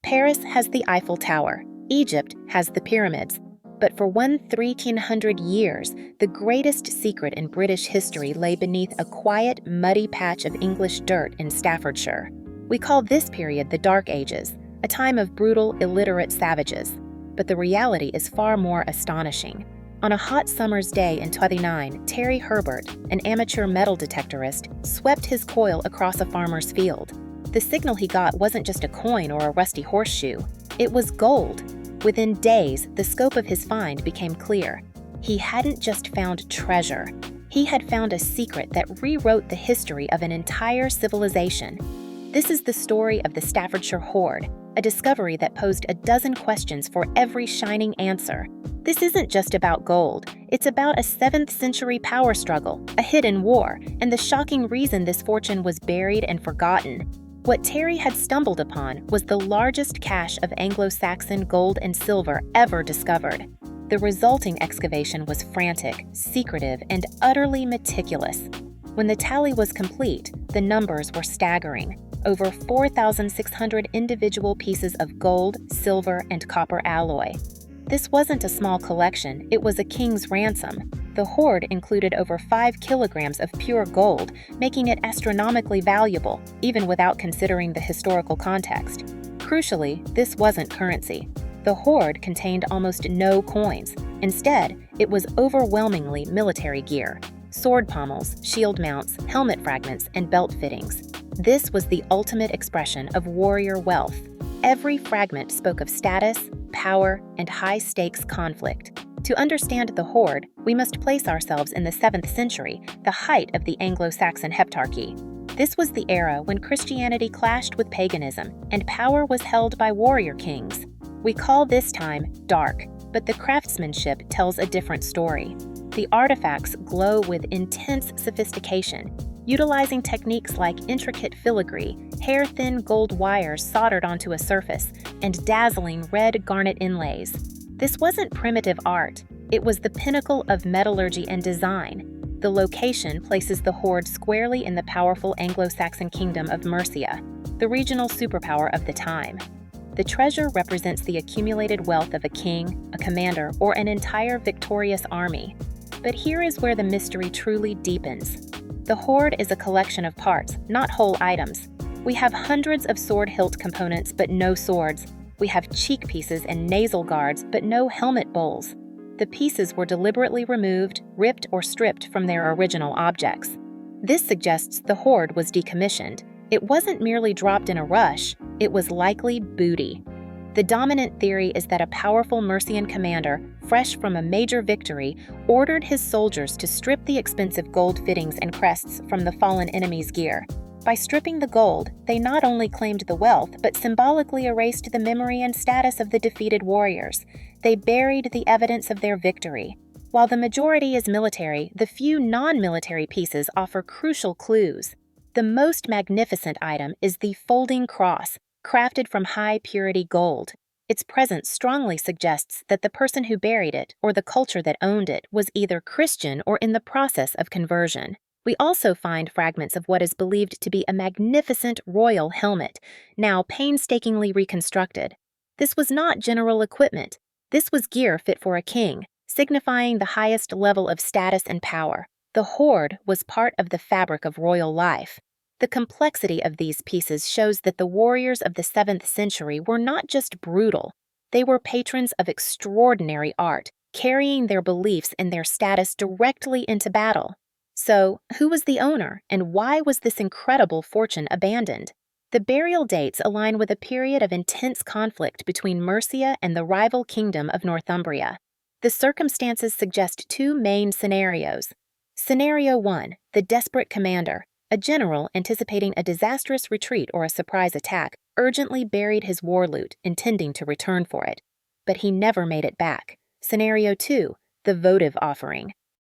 Paris has the Eiffel Tower. Egypt has the pyramids. But for 1,300 years, the greatest secret in British history lay beneath a quiet, muddy patch of English dirt in Staffordshire. We call this period the Dark Ages, a time of brutal, illiterate savages. But the reality is far more astonishing. On a hot summer's day in 1929, Terry Herbert, an amateur metal detectorist, swept his coil across a farmer's field. The signal he got wasn't just a coin or a rusty horseshoe. It was gold. Within days, the scope of his find became clear. He hadn't just found treasure. He had found a secret that rewrote the history of an entire civilization. This is the story of the Staffordshire Hoard, a discovery that posed a dozen questions for every shining answer. This isn't just about gold. It's about a 7th century power struggle, a hidden war, and the shocking reason this fortune was buried and forgotten. What Terry had stumbled upon was the largest cache of Anglo-Saxon gold and silver ever discovered. The resulting excavation was frantic, secretive, and utterly meticulous. When the tally was complete, the numbers were staggering. Over 4,600 individual pieces of gold, silver, and copper alloy. This wasn't a small collection, it was a king's ransom. The hoard included over 5 kilograms of pure gold, making it astronomically valuable, even without considering the historical context. Crucially, this wasn't currency. The hoard contained almost no coins. Instead, it was overwhelmingly military gear: sword pommels, shield mounts, helmet fragments, and belt fittings. This was the ultimate expression of warrior wealth. Every fragment spoke of status, power, and high-stakes conflict. To understand the hoard, we must place ourselves in the 7th century, the height of the Anglo-Saxon heptarchy. This was the era when Christianity clashed with paganism, and power was held by warrior kings. We call this time dark, but the craftsmanship tells a different story. The artifacts glow with intense sophistication, utilizing techniques like intricate filigree, hair-thin gold wires soldered onto a surface, and dazzling red garnet inlays. This wasn't primitive art, it was the pinnacle of metallurgy and design. The location places the hoard squarely in the powerful Anglo-Saxon kingdom of Mercia, the regional superpower of the time. The treasure represents the accumulated wealth of a king, a commander, or an entire victorious army. But here is where the mystery truly deepens. The hoard is a collection of parts, not whole items. We have hundreds of sword hilt components but no swords. We have cheek pieces and nasal guards but no helmet bowls. The pieces were deliberately removed, ripped, or stripped from their original objects. This suggests the hoard was decommissioned. It wasn't merely dropped in a rush, it was likely booty. The dominant theory is that a powerful Mercian commander, fresh from a major victory, ordered his soldiers to strip the expensive gold fittings and crests from the fallen enemy's gear. By stripping the gold, they not only claimed the wealth, but symbolically erased the memory and status of the defeated warriors. They buried the evidence of their victory. While the majority is military, the few non-military pieces offer crucial clues. The most magnificent item is the folding cross, crafted from high-purity gold. Its presence strongly suggests that the person who buried it, or the culture that owned it, was either Christian or in the process of conversion. We also find fragments of what is believed to be a magnificent royal helmet, now painstakingly reconstructed. This was not general equipment. This was gear fit for a king, signifying the highest level of status and power. The hoard was part of the fabric of royal life. The complexity of these pieces shows that the warriors of the 7th century were not just brutal. They were patrons of extraordinary art, carrying their beliefs and their status directly into battle. So, who was the owner, and why was this incredible fortune abandoned? The burial dates align with a period of intense conflict between Mercia and the rival kingdom of Northumbria. The circumstances suggest 2 main scenarios. Scenario 1, the desperate commander. A general, anticipating a disastrous retreat or a surprise attack, urgently buried his war loot, intending to return for it. But he never made it back. Scenario 2, the votive offering.